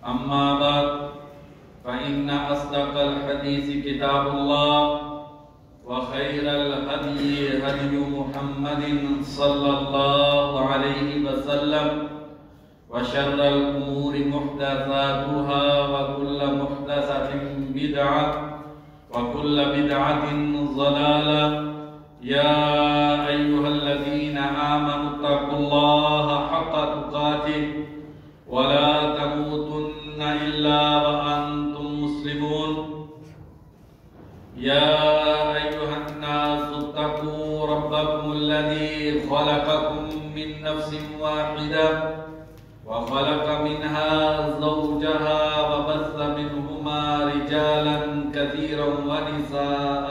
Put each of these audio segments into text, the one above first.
أما بعد فإن أصدق الحديث كتاب الله وخير الهدي هدي محمد صلى الله عليه وسلم وشر الأمور محدثاتها وكل محدثة بدعة وكل بدعة ضلالة يا أيها الذين آمنوا اتقوا الله حق تقاته ولا تموتن إلا وأنتم مسلمون يا أيها الناس اتقوا ربكم الذي خلقكم من نفس واحدة وخلق منها زوجها وبث منهما رجالا كثيرا ونساء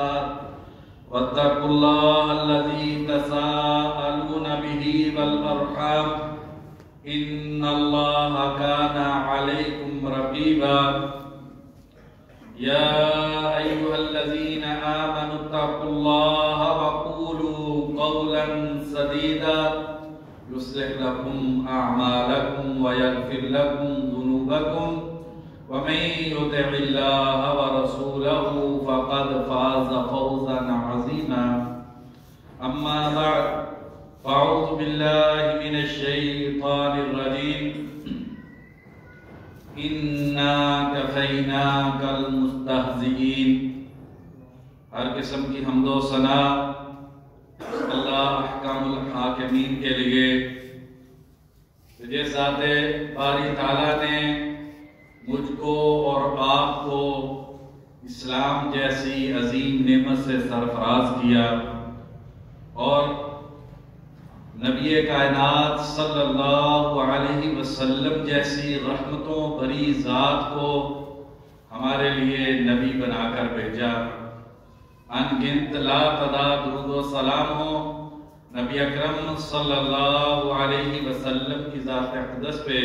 واتقوا الله الذي تساءلون به والأرحام إن الله كان عليكم رقيبا يا أيها الذين آمنوا اتقوا الله وقولوا قولا سديدا يصلح لكم أعمالكم ويغفر لكم ذنوبكم ومن يطع الله ورسوله فقد فاز فوزا عظيما أما بعد فأعوذ بالله من الشيطان الرجيم إنا كفيناك المستهزئين ہر قسم کی حمد و ثنا اللہ احکام الحاکمین کے لیے جس ذات باری تعالیٰ نے مجھ کو اور آپ کو اسلام جیسی عظیم نعمت سے سرفراز کیا اور نبی کائنات صلی اللہ علیہ وسلم جیسی رحمتوں بھری ذات کو ہمارے لیے نبی بنا کر بھیجا۔ انگنت لا تعداد درود و سلام ہو نبی اکرم صلی اللہ علیہ وسلم کی ذات اقدس پہ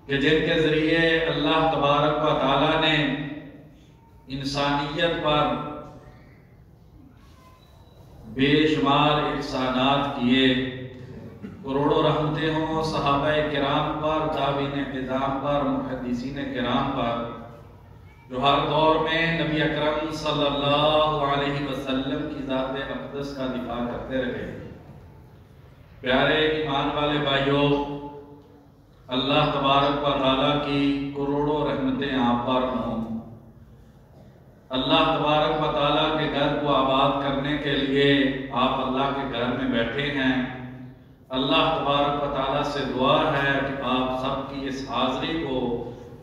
کہ جن کے ذریعے اللہ تبارک و تعالیٰ نے انسانیت پر بے شمار احسانات کیے، کروڑوں رحمتیں ہوں صحابہ کرام پر، تابعین اعظام پر، محدثین کرام پر، جو ہر دور میں نبی اکرم صلی اللہ علیہ وسلم کی ذات اقدس کا دفاع کرتے رہے۔ پیارے ایمان والے بھائیوں، اللہ تبارک و تعالیٰ کی کروڑوں رحمتیں آپ پر ہوں۔ اللہ تبارک و تعالیٰ کے گھر کو آباد کرنے کے لیے آپ اللہ کے گھر میں بیٹھے ہیں۔ اللہ تبارک و تعالیٰ سے دعا ہے کہ آپ سب کی اس حاضری کو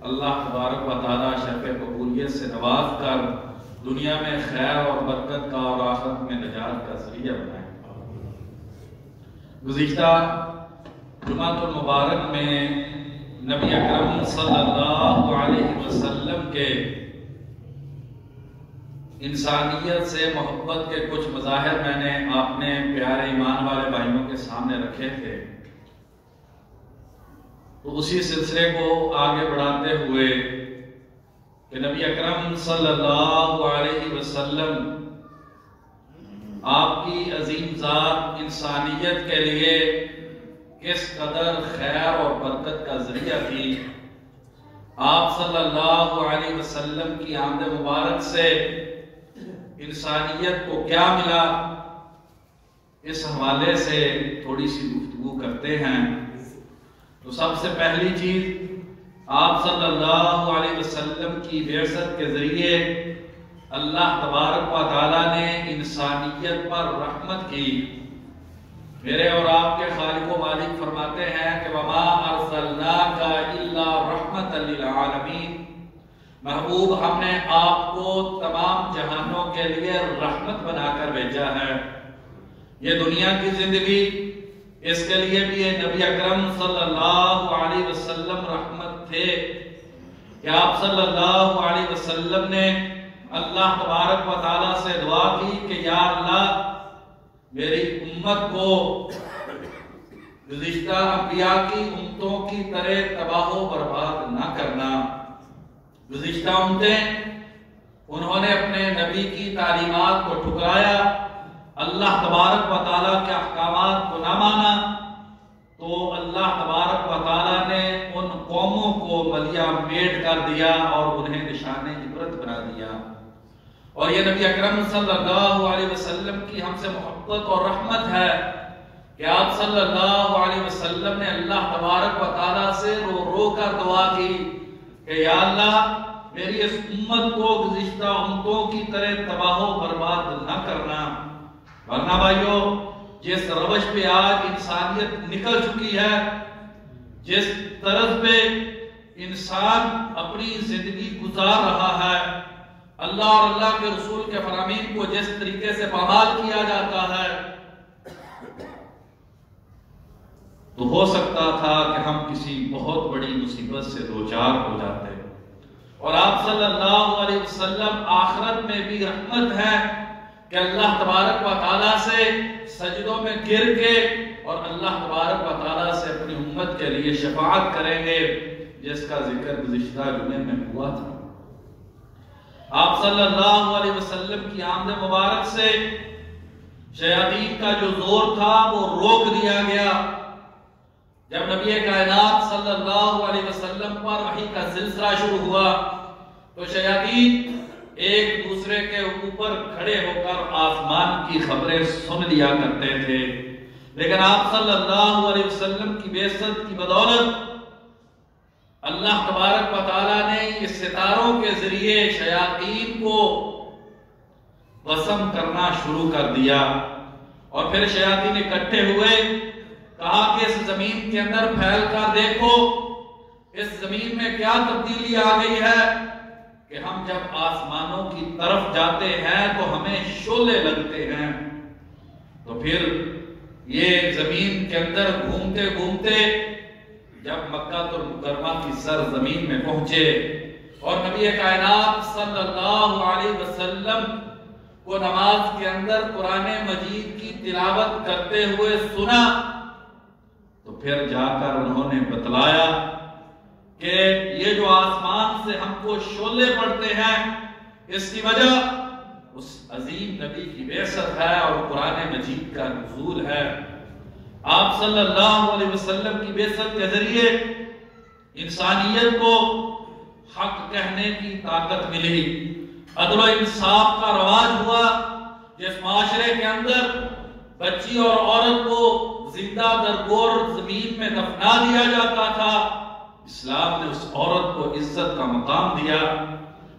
اللہ تبارک و تعالیٰ شرف قبولیت سے نواز کر دنیا میں خیر اور برکت کا اور آخرت میں نجات کا ذریعہ بنائیں۔ گزشتہ جمعۃ المبارک میں نبی اکرم صلی اللہ علیہ وسلم کے انسانیت سے محبت کے کچھ مظاہر میں نے اپنے پیارے ایمان والے بھائیوں کے سامنے رکھے تھے، تو اسی سلسلے کو آگے بڑھاتے ہوئے کہ نبی اکرم صلی اللہ علیہ وسلم آپ کی عظیم ذات انسانیت کے لیے کس قدر خیر اور برکت کا ذریعہ تھی۔ آپ صلی اللہ علیہ وسلم کی آمد مبارک سے انسانیت کو کیا ملا، اس حوالے سے تھوڑی سی گفتگو کرتے ہیں۔ تو سب سے پہلی چیز، آپ صلی اللہ علیہ وسلم کی بعثت کے ذریعے اللہ تبارک و تعالیٰ نے انسانیت پر رحمت کی۔ میرے اور آپ کے خالق و مالک فرماتے ہیں کہ وَمَا أَرْسَلْنَاكَ إِلَّا رَحْمَةً لِلْعَالَمِينَ، محبوب ہم نے آپ کو تمام جہانوں کے لیے رحمت بنا کر بھیجا ہے۔ یہ دنیا کی زندگی، اس کے لیے بھی یہ نبی اکرم صلی اللہ علیہ وسلم رحمت تھے کہ آپ صلی اللہ علیہ وسلم نے اللہ تبارک و تعالیٰ سے دعا کی کہ یا اللہ میری امت کو گزشتہ انبیاء کی امتوں کی طرح تباہ و برباد نہ کرنا۔ گزشتہ امتیں انہوں نے اپنے نبی کی تعلیمات کو ٹھکرایا، اللہ تبارک و تعالیٰ کے احکامات کو نہ مانا، تو اللہ تبارک و تعالیٰ نے ان قوموں کو ملیا میٹ کر دیا اور انہیں نشان عبرت بنا دیا۔ اور یہ نبی اکرم صلی اللہ علیہ وسلم کی ہم سے محبت اور رحمت ہے کہ آپ صلی اللہ علیہ وسلم نے اللہ تبارک و تعالیٰ سے رو رو کر دعا کی کہ یا اللہ میری اس امت کو گزشتہ امتوں کی طرح تباہ و برباد نہ کرنا۔ ورنہ بھائیو، جس روش پہ آج انسانیت نکل چکی ہے، جس طرز پہ انسان اپنی زندگی گزار رہا ہے، اللہ اور اللہ کے رسول کے فرامین کو جس طریقے سے پامال کیا جاتا ہے، تو ہو سکتا تھا کہ ہم کسی بہت بڑی مصیبت سے دوچار ہو جاتے۔ اور آپ صلی اللہ علیہ وسلم آخرت میں بھی رحمت ہے کہ اللہ تبارک و تعالیٰ سے سجدوں میں گر کے اور اللہ تبارک و تعالیٰ سے اپنی امت کے لیے شفاعت کریں گے، جس کا ذکر گزشتہ جمعے میں ہوا تھا۔ آپ صلی اللہ علیہ وسلم کی آمد مبارک سے شیاطین کا جو زور تھا وہ روک دیا گیا۔ جب نبی کائنات صلی اللہ علیہ وسلم پر وحی کا سلسلہ شروع ہوا تو شیاطین ایک دوسرے کے اوپر کھڑے ہو کر آسمان کی خبریں سن لیا کرتے تھے، لیکن آپ صلی اللہ علیہ وسلم کی بعثت کی بدولت اللہ تبارک و تعالیٰ نے اس ستاروں کے ذریعے شیاطین کو وسم کرنا شروع کر دیا۔ اور پھر شیاطین اکٹھے ہوئے، کہا کہ اس زمین کے اندر پھیل کر دیکھو، اس زمین میں کیا تبدیلی آ گئی ہے کہ ہم جب آسمانوں کی طرف جاتے ہیں تو ہمیں شعلے لگتے ہیں۔ تو پھر یہ زمین کے اندر گھومتے گھومتے جب مکہ المکرمہ کی سرزمین میں پہنچے اور نبی کائنات صلی اللہ علیہ وسلم کو نماز کے اندر قرآن مجید کی تلاوت کرتے ہوئے سنا، تو پھر جا کر انہوں نے بتلایا کہ یہ جو آسمان سے ہم کو شعلے پڑتے ہیں، اس کی وجہ اس عظیم نبی کی بعثت ہے اور قرآن مجید کا نزول ہے۔ آپ صلی اللہ علیہ وسلم کی بعثت کے ذریعے انسانیت کو حق کہنے کی طاقت ملی، عدل و انصاف کا رواج ہوا۔ جس معاشرے کے اندر بچی اور عورت کو زندہ درگور زمین میں دفنا دیا جاتا تھا، اسلام نے اس عورت کو عزت کا مقام دیا۔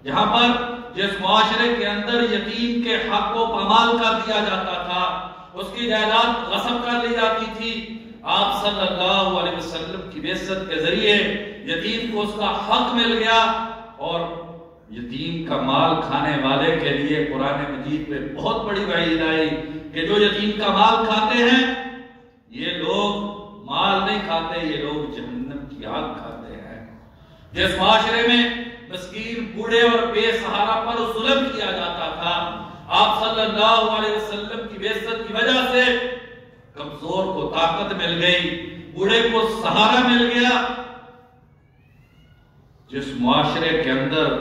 جہاں پر جس معاشرے کے اندر یتیم کے حق کو پامال کر دیا جاتا تھا، اس کی جائیداد غصب کر لی جاتی تھی، آپ صلی اللہ علیہ وسلم کی بعثت کے ذریعے یتیم کو اس کا حق مل گیا۔ اور یتیم کا مال کھانے والے کے لیے قرآن مجید میں بہت بڑی وعید آئی کہ جو یتیم کا مال کھاتے ہیں، یہ لوگ مال نہیں کھاتے، یہ لوگ جہنم کی آگ کھاتے ہیں۔ جس معاشرے میں مسکین بوڑھے اور بے سہارا پر ظلم کیا جاتا تھا، آپ صلی اللہ علیہ وسلم کی بعثت کی وجہ سے کمزور کو طاقت مل گئی، بوڑھے کو سہارا مل گیا۔ جس معاشرے کے اندر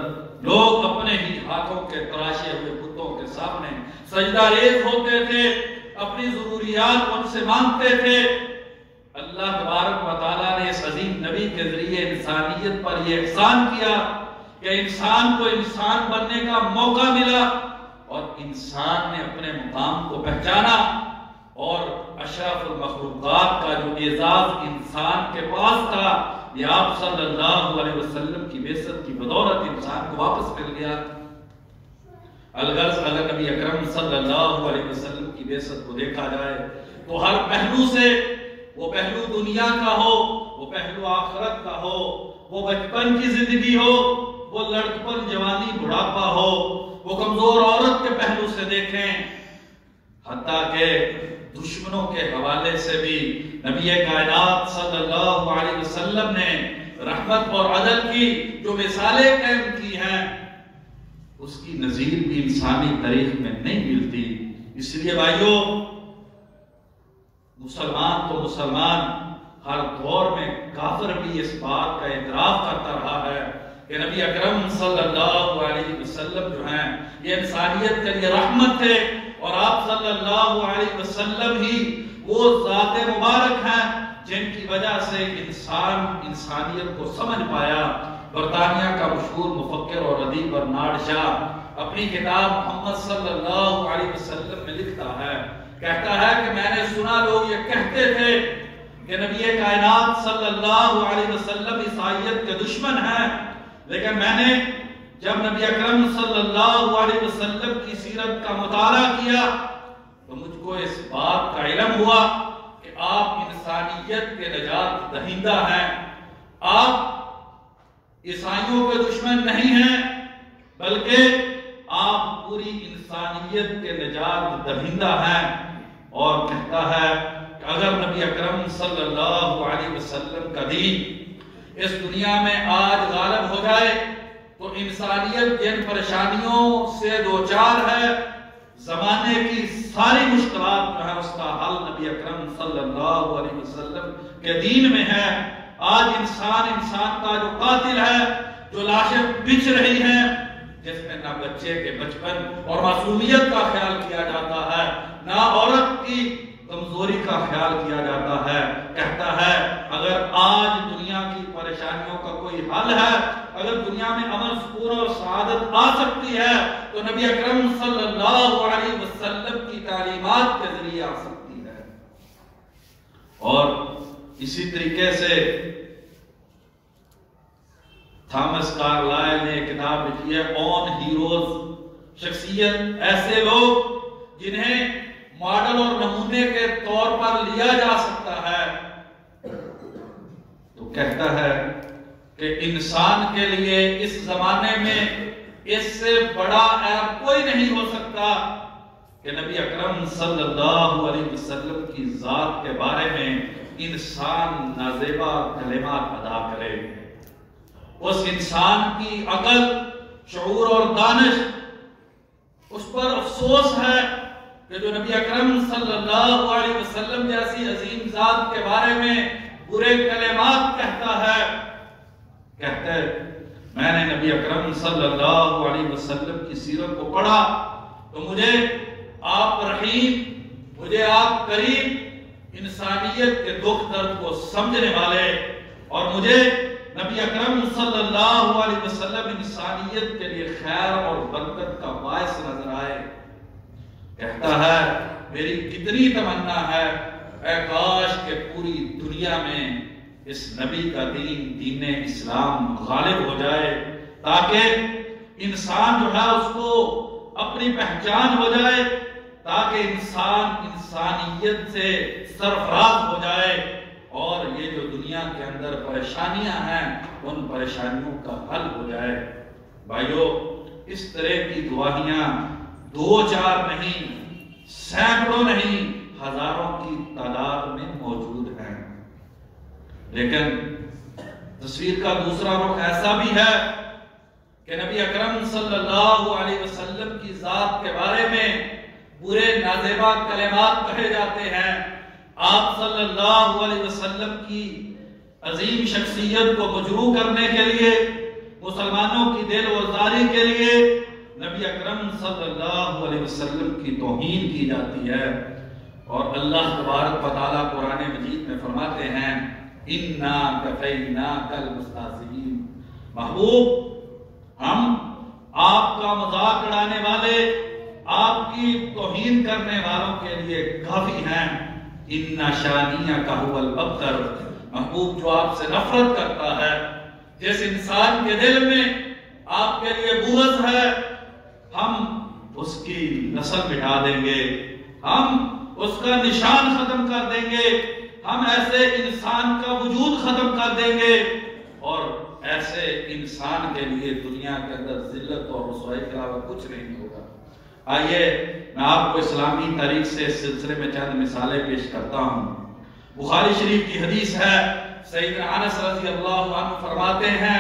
لوگ اپنے ہی ہاتھوں کے تراشے ہوئے بتوں کے سامنے سجدہ ریز ہوتے تھے، اپنی ضروریات ان سے مانگتے تھے، اللہ تبارک و تعالیٰ نے اس عظیم نبی کے ذریعے انسانیت پر یہ احسان کیا کہ انسان کو انسان بننے کا موقع ملا اور انسان نے اپنے مقام کو پہچانا، اور اشرف المخلوقات کا جو اعزاز انسان کے پاس تھا، یہ آپ صلی اللہ علیہ وسلم کی بعثت کی بدولت انسان کو واپس مل گیا۔ الغرض اگر نبی اکرم صلی اللہ علیہ وسلم کی بعثت کو دیکھا جائے تو ہر پہلو سے، وہ پہلو دنیا کا ہو، وہ پہلو آخرت کا ہو، وہ بچپن کی زندگی ہو، وہ لڑکپن جوانی بڑھاپا ہو، وہ کمزور عورت کے پہلو سے دیکھیں، حتیٰ کہ دشمنوں کے حوالے سے بھی نبی کائنات صلی اللہ علیہ وسلم نے رحمت اور عدل کی جو مثالیں قائم کی ہیں، اس کی نظیر بھی انسانی تاریخ میں نہیں ملتی۔ اس لیے بھائیو، مسلمان تو مسلمان ہر دور میں کافر بھی اس بات کا اعتراف کرتا رہا ہے کہ نبی اکرم صلی اللہ علیہ وسلم جو ہیں یہ انسانیت کے لیے رحمت تھے، اور آپ صلی اللہ علیہ وسلم ہی وہ ذات مبارک ہیں جن کی وجہ سے انسان انسانیت کو سمجھ پایا۔ برطانیہ کا مشہور مفکر اور ادیب برنارڈ شاہ اپنی کتاب محمد صلی اللہ علیہ وسلم میں لکھتا ہے، کہتا ہے کہ میں نے سنا لوگ یہ کہتے تھے کہ نبی کائنات صلی اللہ علیہ وسلم عیسائیت کے دشمن ہیں، لیکن میں نے جب نبی اکرم صلی اللہ علیہ وسلم کی سیرت کا مطالعہ کیا تو مجھ کو اس بات کا علم ہوا کہ آپ انسانیت کے نجات دہندہ ہیں۔ آپ عیسائیوں کے دشمن نہیں ہیں، بلکہ آپ پوری انسانیت کے نجات دہندہ ہیں۔ اور کہتا ہے کہ اگر نبی اکرم صلی اللہ علیہ وسلم کا دین اس دنیا میں آج غالب ہو جائے تو انسانیت جن پریشانیوں سے دوچار ہے، زمانے کی ساری مشکلات جو ہے اس کا حل نبی اکرم صلی اللہ علیہ وسلم کے دین میں ہے۔ آج انسان کا جو قاتل ہے، جو لاشیں بچ رہی ہیں، جس میں نہ بچے کے بچپن اور معصومیت کا خیال کیا جاتا ہے، نہ عورت کی کمزوری کا خیال کیا جاتا ہے، کہتا ہے اگر آج دنیا کی پریشانیوں کا کوئی حل ہے، اگر دنیا میں امن سکون اور سعادت آ سکتی ہے تو نبی اکرم صلی اللہ علیہ وسلم کی تعلیمات کے ذریعے آ سکتی ہے۔ اور اسی طریقے سے تھامس کارلائل نے کتاب لکھی ہے آن ہیروز، شخصیت ایسے لوگ جنہیں ماڈل اور نمونے کے طور پر لیا جا سکتا ہے۔ تو کہتا ہے کہ انسان کے لیے اس زمانے میں اس سے بڑا عیب کوئی نہیں ہو سکتا کہ نبی اکرم صلی اللہ علیہ وسلم کی ذات کے بارے میں انسان نازیبا کلمات ادا کرے۔ اس انسان کی عقل، شعور اور دانش، اس پر افسوس ہے کہ جو نبی اکرم صلی اللہ علیہ وسلم جیسی عظیم ذات کے بارے میں برے کلمات کہتا ہے۔ کہتے میں نے نبی اکرم صلی اللہ علیہ وسلم کی سیرت کو پڑھا تو مجھے آپ رحیم، مجھے آپ کریم، انسانیت کے دکھ درد کو سمجھنے والے، اور مجھے نبی اکرم صلی اللہ علیہ وسلم انسانیت کے لیے خیر اور برکت کا باعث نظر آئے۔ کہتا ہے میری کتنی تمنا ہے اے کاش کہ پوری دنیا میں اس نبی کا دین اسلام غالب ہو جائے، تاکہ انسان جو ہے اس کو اپنی پہچان ہو جائے، تاکہ انسان انسانیت سے سرفراز ہو جائے، اور یہ جو دنیا کے اندر پریشانیاں ہیں ان پریشانیوں کا حل ہو جائے۔ بھائیو، اس طرح کی گواہیاں دو چار نہیں، سینکڑوں نہیں، ہزاروں کی تعداد میں موجود ہیں۔ لیکن تصویر کا دوسرا رخ ایسا بھی ہے کہ نبی اکرم صلی اللہ علیہ وسلم کی ذات کے بارے میں برے نازیبا کلمات کہے جاتے ہیں۔ آپ صلی اللہ علیہ وسلم کی عظیم شخصیت کو مجروح کرنے کے لیے، مسلمانوں کی دل وزاری کے لیے نبی اکرم صلی اللہ علیہ وسلم کی توہین کی جاتی ہے۔ اور اللہ تبارک و تعالیٰ قرآن مجید میں فرماتے ہیں اِنَّا كَفَيْنَاكَ الْمُسْتَهْزِئِينَ، محبوب ہم آپ کا مذاق اڑانے والے، آپ کی توہین کرنے والوں کے لیے کافی ہیں۔ اِنَّ شَانِئَكَ هُوَ الْأَبْتَرُ، محبوب جو آپ سے نفرت کرتا ہے، جس انسان کے دل میں آپ کے لیے بغض ہے، ہم اس کی نسل مٹا دیں گے، ہم اس کا نشان ختم کر دیں گے، ہم ایسے انسان کا وجود ختم کر دیں گے، اور ایسے انسان کے لیے دنیا کے اندر ذلت اور رسوائی کے علاوہ کچھ نہیں ہوگا۔ آئیے میں آپ کو اسلامی تاریخ سے اس سلسلے میں چند مثالیں پیش کرتا ہوں۔ بخاری شریف کی حدیث ہے، سیدنا انس رضی اللہ عنہ فرماتے ہیں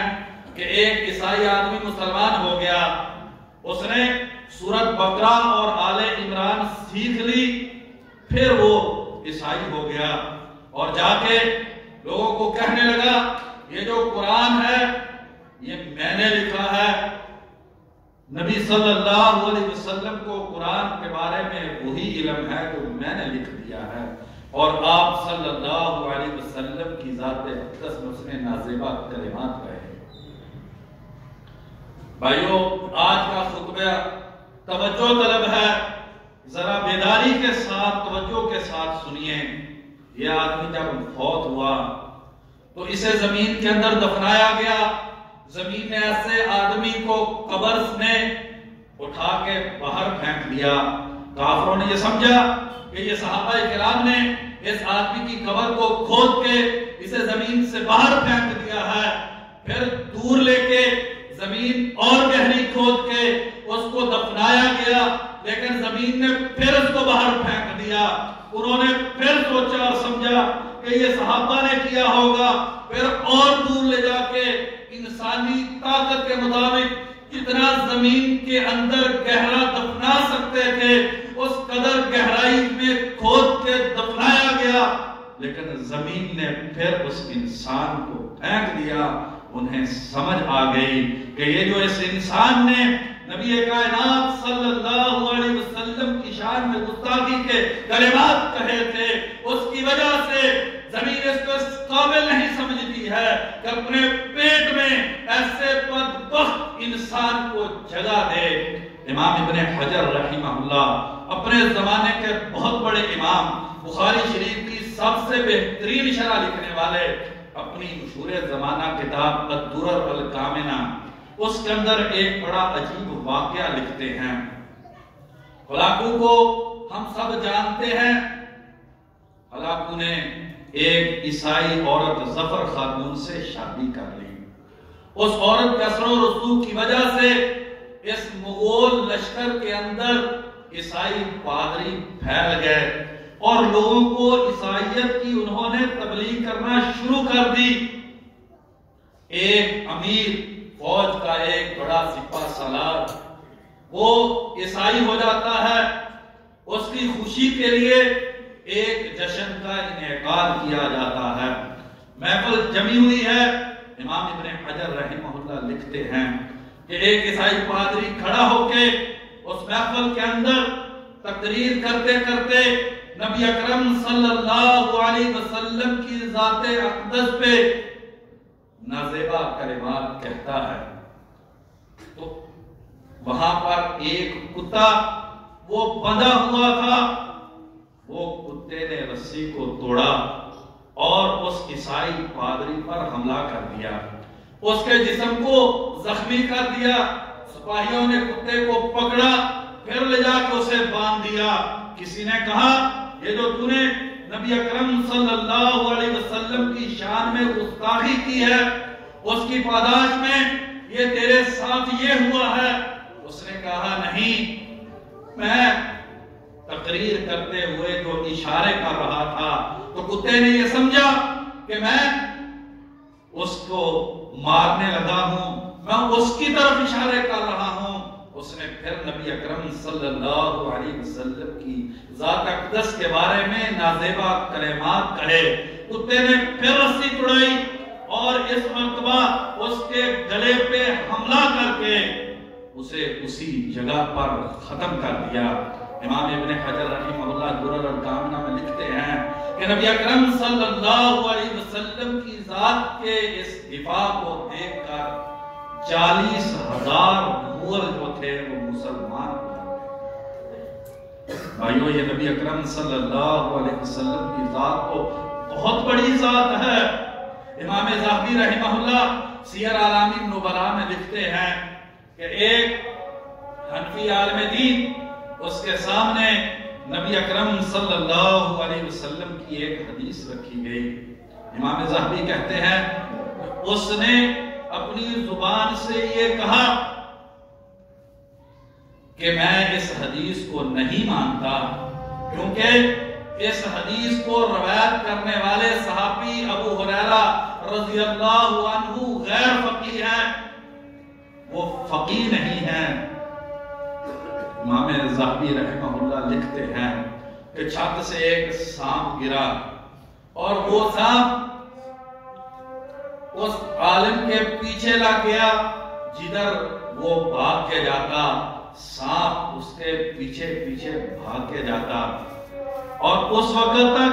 کہ ایک عیسائی آدمی مسلمان ہو گیا، اس نے سورۃ بقرہ اور آل عمران سیکھ لی، پھر وہ عیسائی ہو گیا اور جا کے لوگوں کو کہنے لگا یہ جو قرآن ہے یہ میں نے لکھا ہے۔ نبی صلی اللہ علیہ وسلم کو قرآن کے بارے میں وہی علم ہے جو میں نے لکھ دیا ہے۔ اور آپ صلی اللہ علیہ وسلم کی ذات اقدس میں اس نے نازیبہ کلمات کہے۔ بھائیو، آج کا خطبہ توجہ طلب ہے، ذرا بیداری کے ساتھ توجہ کے ساتھ سنیے۔ یہ آدمی جب فوت ہوا تو اسے زمین کے اندر دفنایا گیا۔ زمین نے ایسے آدمی کو قبر میں اٹھا کے باہر پھینک دیا۔ کافروں نے یہ سمجھا کہ یہ صحابہ کرام نے اس آدمی کی قبر کو کھود کے اسے زمین سے باہر پھینک دیا ہے، پھر دور لے کے زمین اور گہری کھود کے اس کو دفنایا گیا، لیکن زمین نے پھر اس کو باہر پھینک دیا۔ انہوں نے پھر سوچا اور سمجھا کہ یہ صحابہ نے کیا ہوگا، پھر اور دور لے جا کے انسانی طاقت کے مطابق جتنا زمین کے اندر گہرا دفنا سکتے تھے اس قدر گہرائی میں کھود کے دفنایا گیا، لیکن زمین نے پھر اس انسان کو پھینک دیا۔ انہیں سمجھ آ گئی کہ یہ جو اس انسان نے نبی کائنات صلی اللہ علیہ وسلم کی شان میں گستاخی کے کلمات کہے تھے، اس کی وجہ سے زمین اس کو اس قابل نہیں سمجھتی ہے کہ اپنے پیٹ میں ایسے بدبخت انسان کو جگہ دے۔ امام ابن حجر رحمہ اللہ اپنے زمانے کے بہت بڑے امام، بخاری شریف کی سب سے بہترین شرح لکھنے والے، اپنی مشہور زمانہ کتاب الدرر الکامنہ، اس کے اندر ایک بڑا عجیب واقعہ لکھتے ہیں۔ ہلاکو کو ہم سب جانتے ہیں۔ ہلاکو نے ایک عیسائی عورت ظفر خاتون سے شادی کر لی۔ اس عورت کے اثر و رسوخ کی وجہ سے اس مغول لشکر کے اندر عیسائی پادری پھیل گئے اور لوگوں کو عیسائیت کی انہوں نے تبلیغ کرنا شروع کر دی۔ ایک امیر فوج کا ایک بڑا سپہ سالار وہ عیسائی ہو جاتا ہے، اس کی خوشی کے لیے ایک جشن کا انعقاد کیا جاتا ہے۔ محفل جمی ہوئی ہے۔ امام ابن حجر رحمہ اللہ لکھتے ہیں کہ ایک عیسائی پادری کھڑا ہو کے اس محفل کے اندر تقریر کرتے کرتے نبی اکرم صلی اللہ علیہ وسلم کی ذات اقدس پہ نازیبہ کلمات کہتا ہے۔ تو وہاں پر ایک کتا وہ بندھا ہوا تھا، وہ کتے نے رسی کو توڑا اور اس عیسائی پادری پر حملہ کر دیا، اس کے جسم کو زخمی کر دیا۔ سپاہیوں نے کتے کو پکڑا، پھر لے جا کے اسے باندھ دیا۔ کسی نے کہا یہ جو تو نے نبی اکرم صلی اللہ علیہ وسلم کی شان میں گستاخی کی ہے، اس کی پاداش میں یہ تیرے ساتھ یہ ہوا ہے۔ اس نے کہا نہیں، میں تقریر کرتے ہوئے جو اشارے کر رہا تھا، تو کتے نے یہ سمجھا کہ میں اس کو مارنے لگا ہوں، میں اس کی طرف اشارے کر رہا ہوں۔ اس نے پھر نبی اکرم صلی اللہ علیہ وسلم کی ذات اقدس کے بارے میں نازیبہ کلمات کہے۔ کتے نے پھر رسی توڑائی اور اس مرتبہ اس کے گلے پہ حملہ کر کے اسے اسی جگہ پر ختم کر دیا۔ امام ابن حجر رحمہ اللہ درر الکامنہ میں لکھتے ہیں کہ نبی اکرم صلی اللہ علیہ وسلم کی ذات کے اس دفاع کو دیکھ کر 40,000 مغل جو تھے وہ مسلمان ہو گئے۔ بھائیو، یہ نبی اکرم صلی اللہ علیہ وسلم کی ذات تو بہت بڑی ذات ہے۔ امام ذہبی رحمہ اللہ سیر اعلام النبلاء میں لکھتے ہیں کہ ایک حنفی عالم دین، اس کے سامنے نبی اکرم صلی اللہ علیہ وسلم کی ایک حدیث رکھی گئی۔ امام ذہبی کہتے ہیں اس نے اپنی زبان سے یہ کہا کہ میں اس حدیث کو نہیں مانتا، کیونکہ اس حدیث کو روایت کرنے والے صحابی ابو ہریرہ رضی اللہ عنہ غیر فقیہ ہیں، وہ فقیہ نہیں ہیں۔ امام ذہبی رحمہ اللہ لکھتے ہیں کہ چھت سے ایک سانپ گرا اور وہ سانپ اس عالم کے پیچھے لگ گیا، جدھر وہ بھاگ کے جاتا سانپ اس کے پیچھے پیچھے بھاگ کے جاتا، اور اس وقت تک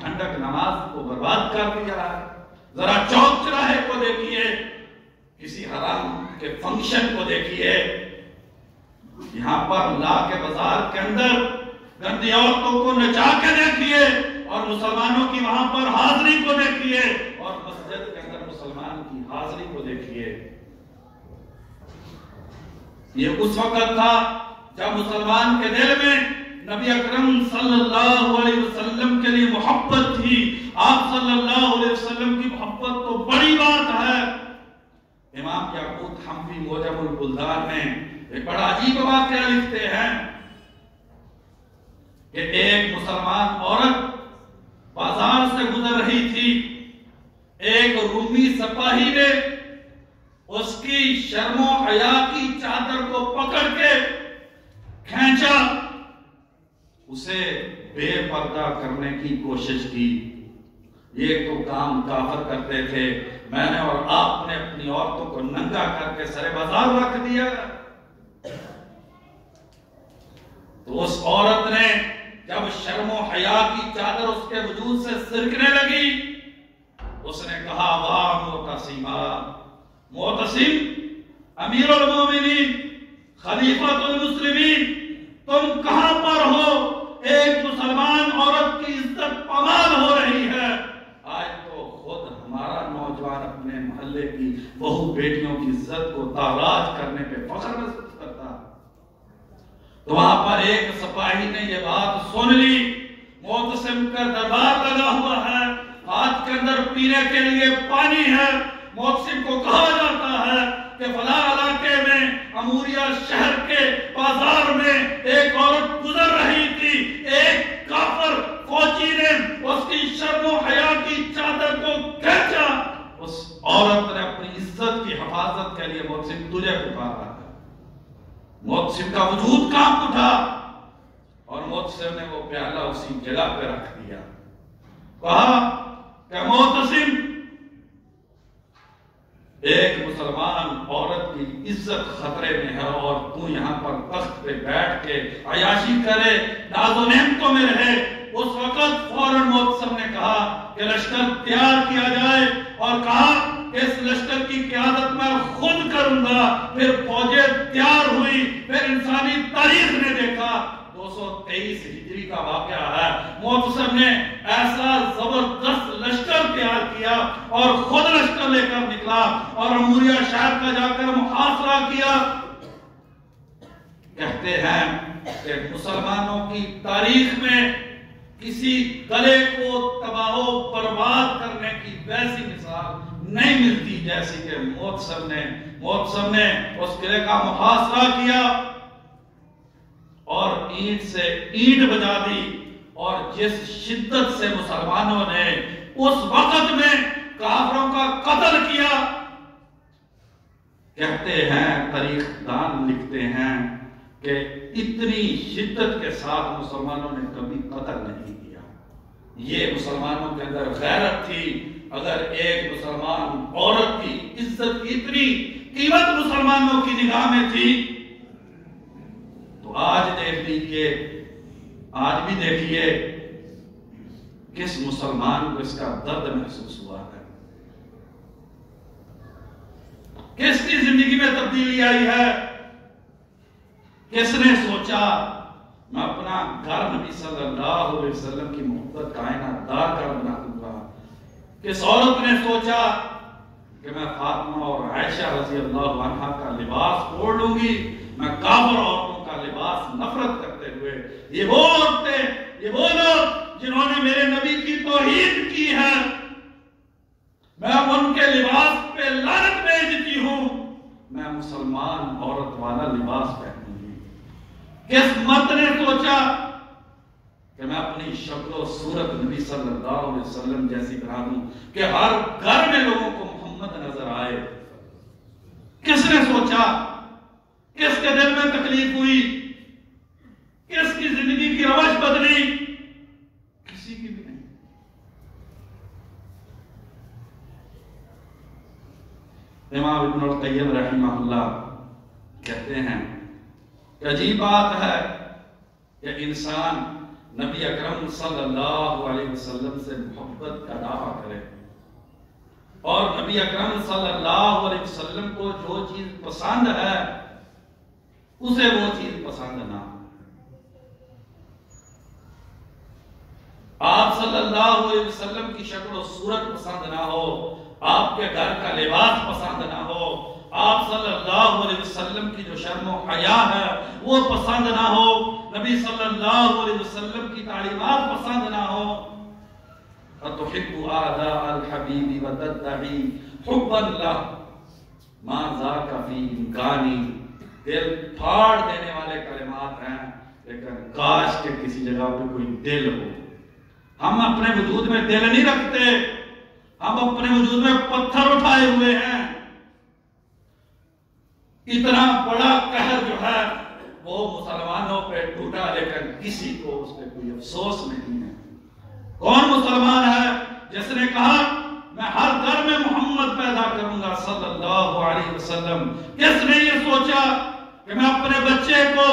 ٹھنڈک نماز کو برباد کر دیا ہے۔ ذرا چوک چراہے کو دیکھیے، کسی حرام کے فنکشن کو دیکھیے، یہاں پر لا کے بازار کے اندر گندی عورتوں کو نچا کے دیکھیے، اور مسلمانوں کی وہاں پر حاضری کو دیکھیے، اور مسجد کے اندر مسلمان کی حاضری کو دیکھیے۔ یہ اس وقت تھا جب مسلمان کے دل میں نبی اکرم صلی اللہ علیہ وسلم کے لیے محبت تھی۔ آپ صلی اللہ علیہ وسلم کی محبت تو بڑی بات ہے۔ امام یاقوت حنفی موجم البلدان میں ایک بڑا عجیب واقعہ لکھتے ہیں کہ ایک مسلمان عورت بازار سے گزر رہی تھی، ایک رومی سپاہی نے اس کی شرم و حیا کی چادر کو پکڑ کے کھینچا، اسے بے پردہ کرنے کی کوشش کی۔ یہ تو کام کافر کرتے تھے، میں نے اور آپ نے اپنی عورتوں کو ننگا کر کے سر بازار رکھ دیا۔ تو اس عورت نے جب شرم و حیا کی چادر اس کے وجود سے سرکنے لگی، اس نے کہا واہ معتصمہ، معتصم امیر المومنین خلیفۃ المسلمین، تم کہاں پر ہو؟ ایک مسلمان عورت کی عزت پامال ہو رہی ہے۔ آج تو خود ہمارا نوجوان اپنے محلے کی بہو بیٹیوں کی عزت کو تاراج کرنے پہ فخر محسوس کرتا۔ تو وہاں پر ایک سپاہی نے یہ بات سن لی، معتصم کا دربار لگا ہوا ہے، ہاتھ کے اندر پینے کے لیے پانی ہے۔ معتصم کو کہا جاتا ہے کہ فلاں علاقے میں اموریہ شہر کے بازار میں ایک عورت گزر رہی تھی، ایک کافر فوجی نے اس کی شرم و حیا کی چادر کو کھینچا۔ اس عورت نے اپنی عزت کی حفاظت کے لیے معتصم تجھے پکارا ہے۔ معتصم کا وجود کانپ اٹھا اور معتصم نے وہ پیالہ اسی جگہ پہ رکھ دیا، کہا کہ معتصم، ایک مسلمان عورت کی عزت خطرے میں ہے اور تو یہاں پر تخت پہ بیٹھ کے عیاشی کرے، ناز و نعمتوں میں رہے۔ اس وقت فوراً معتصم نے کہا کہ لشکر تیار کیا جائے، اور کہا کہ اس لشکر کی قیادت میں خود کروں گا۔ پھر فوجیں تیار ہوئی، پھر انسانی تاریخ نے دیکھا 223 ہجری کا واقعہ ہے، معتصم نے ایسا زبردست لشکر تیار کیا اور خود لشکر لے کر نکلا اور اموریہ شہر کا جا کر محاصرہ کیا۔ کہتے ہیں کہ مسلمانوں کی تاریخ میں کسی قلعے کو تباہ و برباد کرنے کی ویسی مثال نہیں ملتی جیسی کہ معتصم نے اس قلعے کا محاصرہ کیا اور اینٹ سے اینٹ بجا دی، اور جس شدت سے مسلمانوں نے اس وقت میں کافروں کا قتل کیا، کہتے ہیں تاریخ دان لکھتے ہیں کہ اتنی شدت کے ساتھ مسلمانوں نے کبھی قتل نہیں کیا۔ یہ مسلمانوں کے اندر غیرت تھی۔ اگر ایک مسلمان عورت کی عزت کی اتنی قیمت مسلمانوں کی نگاہ میں تھی، تو آج دیکھ لیجئے، آج بھی دیکھیے کس مسلمان کو اس کا درد محسوس ہوا ہے، کس کی زندگی میں تبدیلی آئی ہے۔ کس نے سوچا میں اپنا گھر نبی صلی اللہ علیہ وسلم کی محبت کا آئینہ دار گھر بنا دوں گا؟ کس عورت نے سوچا کہ میں فاطمہ اور عائشہ رضی اللہ عنہا کا لباس اوڑھ لوں گی، میں کافر عورتوں کا لباس نفرت کرتے ہوئے؟ یہ وہ عورتیں، یہ وہ لوگ جنہوں نے میرے نبی کی توہین کی ہے، میں ان کے لباس پہ لعنت بھیجتی ہوں، میں مسلمان عورت والا لباس پہنوں گی۔ کس مرد نے سوچا کہ میں اپنی شکل و صورت نبی صلی اللہ علیہ وسلم جیسی بنا دوں کہ ہر گھر میں لوگوں کو محمد نظر آئے؟ کس نے سوچا؟ کس کے دل میں تکلیف ہوئی؟ کس کی زندگی کی روش بدلی؟ کسی کی بھی نہیں۔ امام ابن القیم رحمہ اللہ کہتے ہیں کہ عجیب بات ہے کہ انسان نبی اکرم صلی اللہ علیہ وسلم سے محبت کا دعویٰ کرے اور نبی اکرم صلی اللہ علیہ وسلم کو جو چیز پسند ہے اسے وہ چیز پسند نہ ہو، آپ صلی اللہ علیہ وسلم کی شکل و صورت پسند نہ ہو، آپ کے گھر کا لباس پسند نہ ہو، آپ صلی اللہ علیہ وسلم کی جو شرم و حیا ہے وہ پسند نہ ہو، نبی صلی اللہ علیہ وسلم کی تعلیمات پسند نہ ہو، فَتُحِبُّ أَعْدَاءَ الْحَبِيبِ وَتَدَّعِي حُبًّا لَهُ مَا ذَاكَ فِي إِمْكَانِي، دل پھاڑ دینے والے کلمات ہیں، لیکن کاش کہ کسی جگہ پہ کوئی دل ہو۔ ہم اپنے وجود میں دل نہیں رکھتے، ہم اپنے وجود میں پتھر اٹھائے ہوئے ہیں۔ اتنا بڑا قہر جو ہے وہ مسلمانوں پہ ٹوٹا، لیکن کسی کو اس پہ کوئی افسوس نہیں ہے۔ کون مسلمان ہے جس نے کہا میں ہر گھر میں محمد پیدا کروں گا صلی اللہ علیہ وسلم؟ کس نے یہ سوچا کہ میں اپنے بچے کو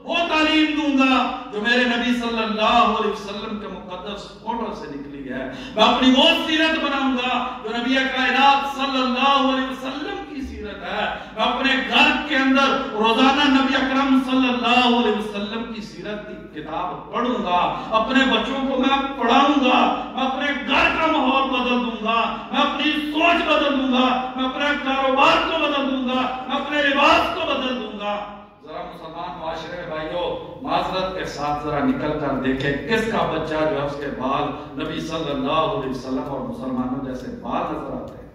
وہ تعلیم دوں گا جو میرے نبی صلی اللہ علیہ وسلم کے مقدس فوٹو سے نکلی ہے؟ میں اپنی وہ سیرت بناؤں گا جو نبی کائنات صلی اللہ علیہ وسلم کی سیرت ہے۔ میں اپنے گھر کے اندر روزانہ نبی اکرم صلی اللہ علیہ وسلم کی سیرت کی کتاب پڑھوں گا، اپنے بچوں کو میں پڑھاؤں گا، میں اپنے گھر کا ماحول بدل دوں گا، میں اپنی سوچ بدل دوں گا، میں اپنے کاروبار کو بدل دوں گا، میں اپنے لباس کو بدل دوں گا۔ ذرا مسلمان معاشرے بھائیوں معذرت کے ساتھ ذرا نکل کر دیکھیں کس کا بچہ جو ہے اس کے بال نبی صلی اللہ علیہ وسلم اور مسلمانوں جیسے بال نظر آتے ہیں؟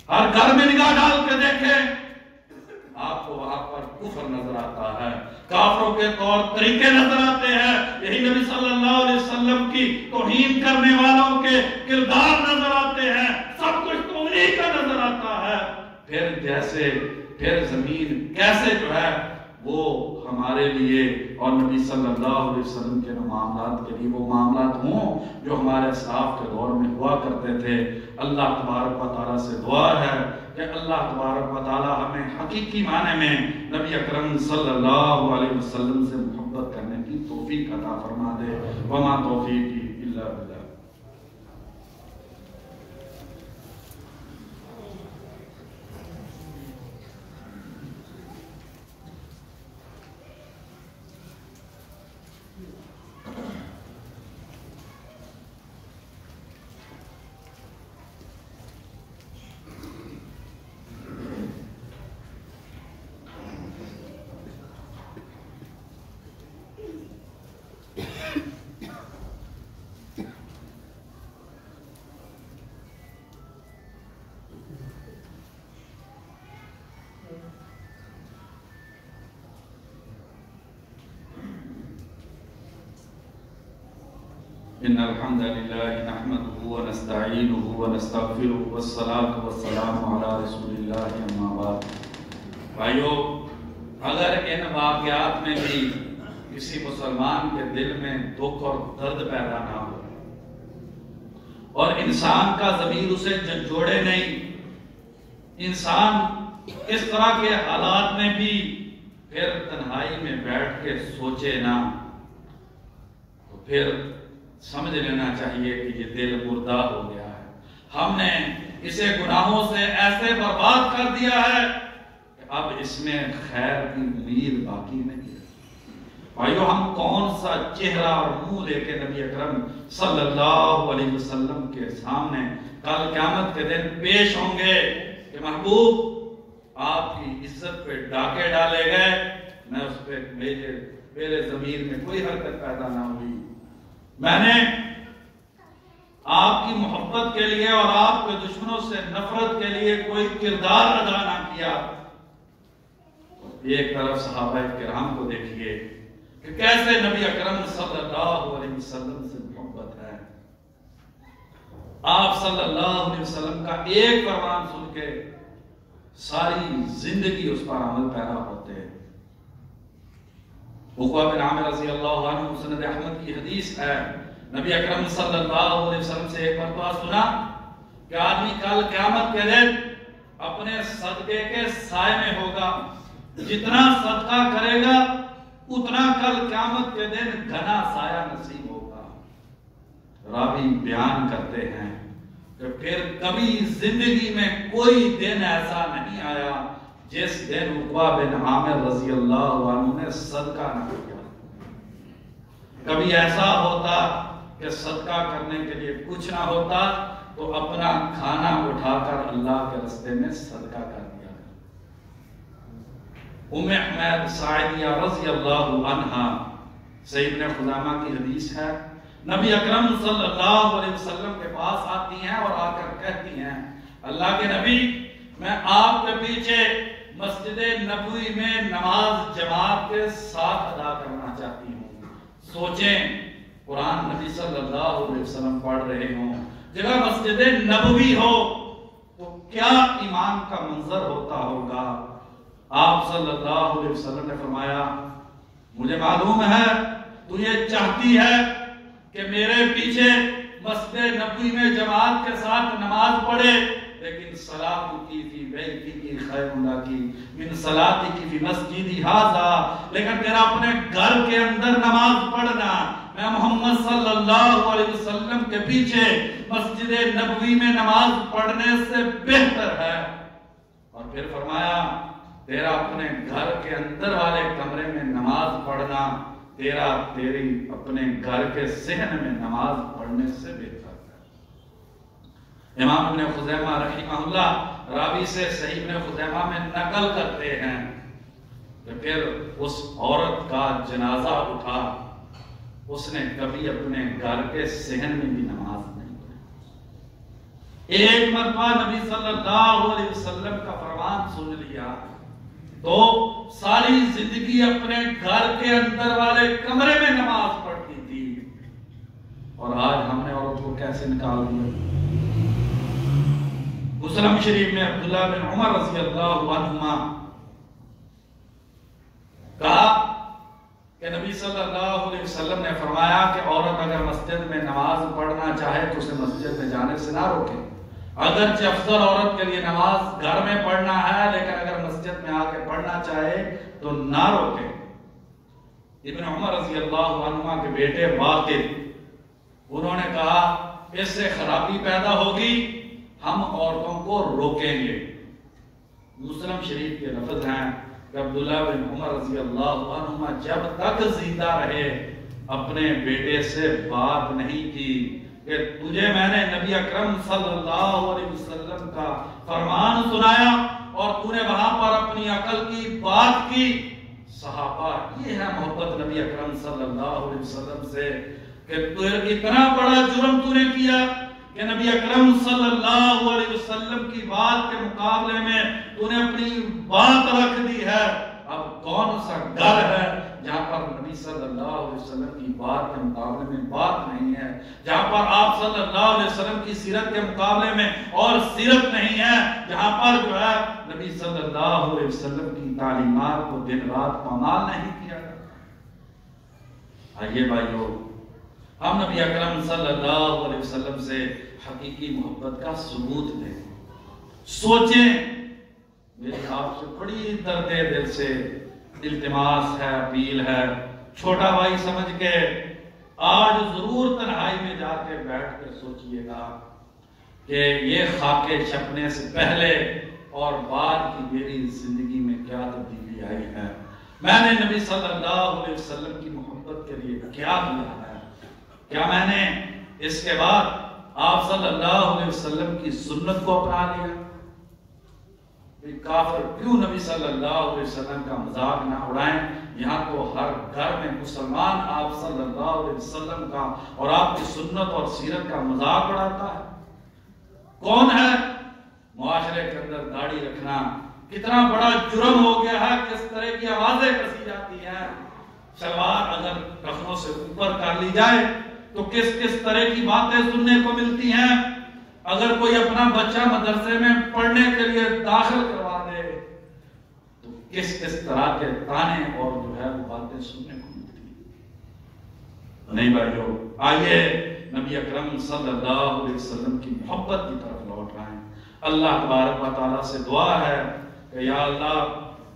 ہر گھر میں نگاہ ڈال کے دیکھیں، آپ کو وہاں پر کفر نظر آتا ہے، کافروں کے طور طریقے نظر آتے ہیں، یہی نبی صلی اللہ علیہ وسلم کی توہین کرنے والوں کے کردار نظر آتے ہیں، سب کچھ تو انہی کا نظر آتا ہے۔ پھر زمین کیسے جو ہے وہ ہمارے لیے اور نبی صلی اللہ علیہ وسلم کے معاملات کے لیے وہ معاملات ہوں جو ہمارے اسلاف کے دور میں ہوا کرتے تھے۔ اللہ تبارک و تعالیٰ سے دعا ہے کہ اللہ تبارک و تعالیٰ ہمیں حقیقی معنی میں نبی اکرم صلی اللہ علیہ وسلم سے محبت کرنے کی توفیق عطا فرما دے۔ وما توفیقی الا باللہ۔ إن الحمد لله نحمده ونستعينه ونستغفره والصلاة والسلام على رسول الله أما بعد۔ بھائیو، اگر ان واقعات میں بھی کسی مسلمان کے دل میں دکھ اور درد پیدا نہ ہو اور انسان کا ضمیر اسے جھنجھوڑے نہیں، انسان اس طرح کے حالات میں بھی پھر تنہائی میں بیٹھ کے سوچے نہ، تو پھر سمجھ لینا چاہیے کہ یہ دل مردہ ہو گیا ہے۔ ہم نے اسے گناہوں سے ایسے برباد کر دیا ہے کہ اب اس میں خیر کی امید باقی نہیں ہے۔ بھائیو، ہم کون سا چہرہ اور منہ لے کے نبی اکرم صلی اللہ علیہ وسلم کے سامنے کل قیامت کے دن پیش ہوں گے کہ محبوب آپ کی عزت پہ ڈاکے ڈالے گئے، میں اس پہ میرے ضمیر میں کوئی حرکت پیدا نہ ہوئی، میں نے آپ کی محبت کے لیے اور آپ کے دشمنوں سے نفرت کے لیے کوئی کردار ادا نہ کیا۔ ایک طرف صحابہ کرام کو دیکھیے کہ کیسے نبی اکرم صلی اللہ علیہ وسلم سے محبت ہے۔ آپ صلی اللہ علیہ وسلم کا ایک فرمان سن کے ساری زندگی اس پر عمل پیرا ہوتے ہیں۔ عقبہ بن عامر رضی اللہ عنہ مسند احمد کی حدیث ہے، نبی اکرم صلی اللہ علیہ وسلم سے ایک مرتبہ سنا کہ آدمی کل قیامت کے دن اپنے صدقے کے سائے میں ہوگا، جتنا صدقہ کرے گا اتنا کل قیامت کے دن گھنا سایہ نصیب ہوگا۔ راوی بیان کرتے ہیں کہ پھر کبھی زندگی میں کوئی دن ایسا نہیں آیا جس دن عقبہ بن عامر رضی اللہ عنہ نے صدقہ نہ کیا۔ کبھی ایسا ہوتا کہ صدقہ کرنے کے لیے کچھ نہ ہوتا تو اپنا کھانا اٹھا کر اللہ کے راستے میں صدقہ کر دیا۔ ام حمید ساعدیہ رضی اللہ عنہا صحیح ابن خزیمہ کی حدیث ہے، نبی اکرم صلی اللہ علیہ وسلم کے پاس آتی ہیں اور آ کر کہتی ہیں، اللہ کے نبی، میں آپ کے پیچھے مسجد نبوی میں نماز جماعت کے ساتھ ادا کرنا چاہتی ہوں۔ سوچیں، قرآن نبی صلی اللہ علیہ وسلم پڑھ رہے ہوں، جگہ مسجد نبوی ہو تو کیا ایمان کا منظر ہوتا ہوگا۔ آپ صلی اللہ علیہ وسلم نے فرمایا، مجھے معلوم ہے تو یہ چاہتی ہے کہ میرے پیچھے مسجد نبوی میں جماعت کے ساتھ نماز پڑھے، لیکن صلاتکی فی بیتکی خیر لکی من صلاتکی فی مسجدی ھذا، لیکن تیرا اپنے گھر کے اندر نماز پڑھنا میں محمد صلی اللہ علیہ وسلم کے پیچھے مسجد نبوی میں نماز پڑھنے سے بہتر ہے۔ اور پھر فرمایا، تیرا اپنے گھر کے اندر والے کمرے میں نماز پڑھنا تیری اپنے گھر کے صحن میں نماز پڑھنے سے بہتر ہے۔ امام ابن خزیمہ رحمہ اللہ راوی سے صحیح ابن خزیمہ میں نقل کرتے ہیں کہ پھر اس عورت کا جنازہ اٹھا، اس نے کبھی اپنے گھر کے صحن میں بھی نماز نہیں پڑھی۔ ایک مرتبہ نبی صلی اللہ علیہ وسلم کا فرمان سن لیا تو ساری زندگی اپنے گھر کے اندر والے کمرے میں نماز پڑھتی تھی، اور آج ہم نے عورت کو کیسے نکال دیا۔ مسلم شریف میں عبداللہ بن عمر رضی اللہ عنہما کہا کہ نبی صلی اللہ علیہ وسلم نے فرمایا کہ عورت اگر مسجد میں نماز پڑھنا چاہے تو اسے مسجد میں جانے سے نہ روکے، اگرچہ افضل عورت کے لیے نماز گھر میں پڑھنا ہے، لیکن اگر مسجد میں آ کے پڑھنا چاہے تو نہ روکے۔ ابن عمر رضی اللہ عنہ کے بیٹے واقد انہوں نے کہا، اس سے خرابی پیدا ہوگی، ہم عورتوں کو روکیں گے۔ مسلم شریف کے لفظ ہیں کہ عبداللہ بن عمر رضی اللہ عنہ جب تک زندہ رہے اپنے بیٹے سے بات نہیں کی کہ تجھے میں نے نبی اکرم صلی اللہ علیہ وسلم کا فرمان سنایا اور تو نے وہاں پر اپنی عقل کی بات کی۔ صحابہ، یہ ہے محبت نبی اکرم صلی اللہ علیہ وسلم سے کہ تو اتنا بڑا جرم تو نے کیا کہ نبی اکرم صلی اللہ علیہ وسلم کی بات کے مقابلے میں تو نے اپنی بات رکھ دی ہے۔ اب کون سا گھر ہے جہاں پر نبی صلی اللہ علیہ وسلم کی بات کے مقابلے میں بات نہیں ہے، جہاں پر آپ صلی اللہ علیہ وسلم کی سیرت کے مقابلے میں اور سیرت نہیں ہے، جہاں پر جو ہے نبی صلی اللہ علیہ وسلم کی تعلیمات کو دن رات پامال نہیں کیا۔ آئیے بھائیو، ہم نبی اکرم صلی اللہ علیہ وسلم سے حقیقی محبت کا ثبوت دیں۔ سوچیں، میری آپ سے بڑی درد دل سے التماس ہے، اپیل ہے، چھوٹا بھائی سمجھ کے آج ضرور تنہائی میں جا کے بیٹھ کے سوچئے گا کہ یہ خاکے چھپنے سے پہلے اور بعد کی میری زندگی میں کیا تبدیلی آئی ہے۔ میں نے نبی صلی اللہ علیہ وسلم کی محبت کے لیے کیا کیا ہے؟ کیا میں نے اس کے بعد آپ صلی اللہ علیہ وسلم کی سنت کو اپنا لیا؟ کافر کیوں نبی صلی اللہ علیہ وسلم کا مذاق نہ اڑائیں؟ یہاں تو ہر گھر میں مسلمان آپ صلی اللہ علیہ وسلم کا اور آپ کی سنت اور سیرت کا مذاق اڑاتا ہے۔ کون ہے؟ معاشرے کے اندر داڑھی رکھنا کتنا بڑا جرم ہو گیا ہے، کس طرح کی آوازیں کسی جاتی ہیں۔ شلوار اگر ٹخنوں سے اوپر کر لی جائے تو کس کس طرح کی باتیں سننے کو ملتی ہیں۔ اگر کوئی اپنا بچہ مدرسے میں پڑھنے کے لیے داخل کروا دے تو کس کس طرح کے تانے اور جو ہے وہ باتیں سننے کو ملتی ہیں۔ نہیں بھائیو، آئیے نبی اکرم صلی اللہ علیہ وسلم کی محبت کی طرف لوٹ رہے ہیں۔ اللہ تبارک و تعالیٰ سے دعا ہے کہ یا اللہ،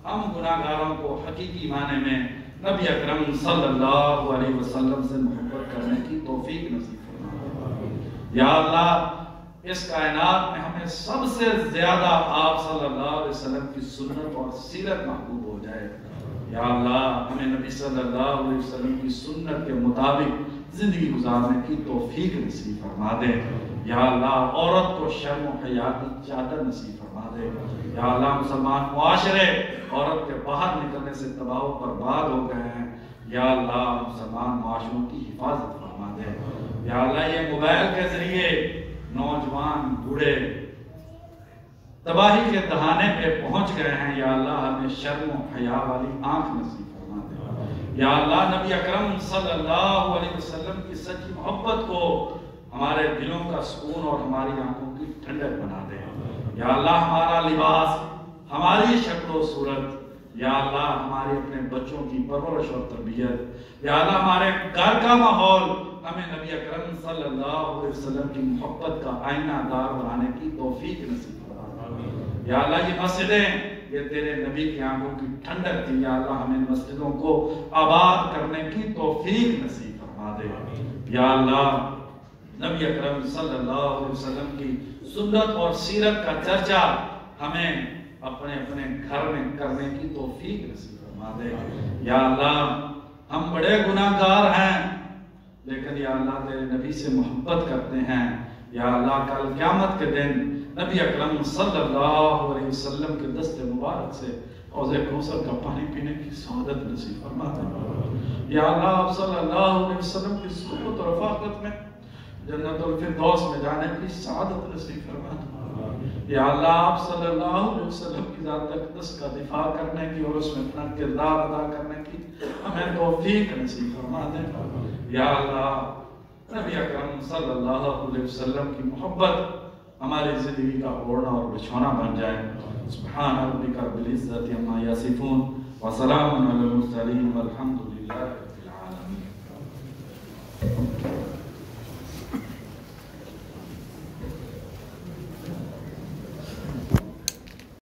ہم گناہگاروں کو حقیقی معنی میں نبی اکرم صلی اللہ علیہ وسلم سے محبت کرنے کی توفیق نصیب فرما۔ یا اللہ اس کائنات میں ہمیں سب سے زیادہ آپ صلی اللہ علیہ وسلم کی سنت اور سیرت محبوب ہو جائے۔ یا اللہ ہمیں نبی صلی اللہ علیہ وسلم کی سنت کے مطابق زندگی گزارنے کی توفیق نصیب فرما دے۔ یا اللہ عورت کو شرم و حیا کی چادر نصیب فرما دے۔ یا اللہ مسلمان معاشرے عورت کے باہر نکلنے سے تباہ و برباد ہو گئے ہیں، یا اللہ مسلمان معاشروں کی حفاظت فرما دے۔ یا اللہ یہ موبائل کے ذریعے نوجوان بوڑھے تباہی کے دہانے پہ پہنچ گئے ہیں، یا اللہ ہمیں شرم و حیا والی آنکھ نصیب فرما دے۔ یا اللہ نبی اکرم صلی اللہ علیہ وسلم کی سچی محبت کو ہمارے دلوں کا سکون اور ہماری آنکھوں کی ٹھنڈک بنا دے۔ یا اللہ ہمارا لباس، ہماری شکل و صورت، یا اللہ ہمارے اپنے بچوں کی پرورش اور تربیت، یا اللہ ہمارے گھر کا ماحول ہمیں نبی اکرم صلی اللہ علیہ وسلم کی محبت کا آئینہ دار بنانے کی توفیق نصیب فرما۔ یا اللہ یہ مسجدیں یہ تیرے نبی کی آنکھوں کی ٹھنڈک تھی، یا اللہ ہمیں مسجدوں کو آباد کرنے کی توفیق نصیب فرما دے۔ یا اللہ نبی اکرم صلی اللہ علیہ وسلم کی سنت اور سیرت کا چرچا ہمیں اپنے اپنے گھر میں کرنے کی توفیق نصیب فرما دے۔ یا اللہ ہم بڑے گناہگار ہیں لیکن یا اللہ تیرے نبی سے محبت کرتے ہیں۔ یا اللہ کل قیامت کے دن نبی اکرم صلی اللہ علیہ وسلم کے دست مبارک سے حوض کوثر کا پانی پینے کی سعادت نصیب فرما دے۔ یا اللہ آپ صلی اللہ علیہ وسلم کی صحبت اور رفاقت میں جنت الفردوس میں جانے کی سعادت نصیب فرما دے۔ یا اللہ آپ صلی اللہ علیہ وسلم کی ذات اقدس کا دفاع کرنے کی اور اس میں اپنا کردار ادا کرنے کی ہمیں توفیق نصیب فرما دے۔ یا اللہ نبی اکرم صلی اللہ علیہ وسلم کی محبت ہماری زندگی کا اوڑھنا اور بچھونا بن جائے۔ سبحان ربک رب العزت عما یصفون وسلام علی المرسلین والحمد للہ۔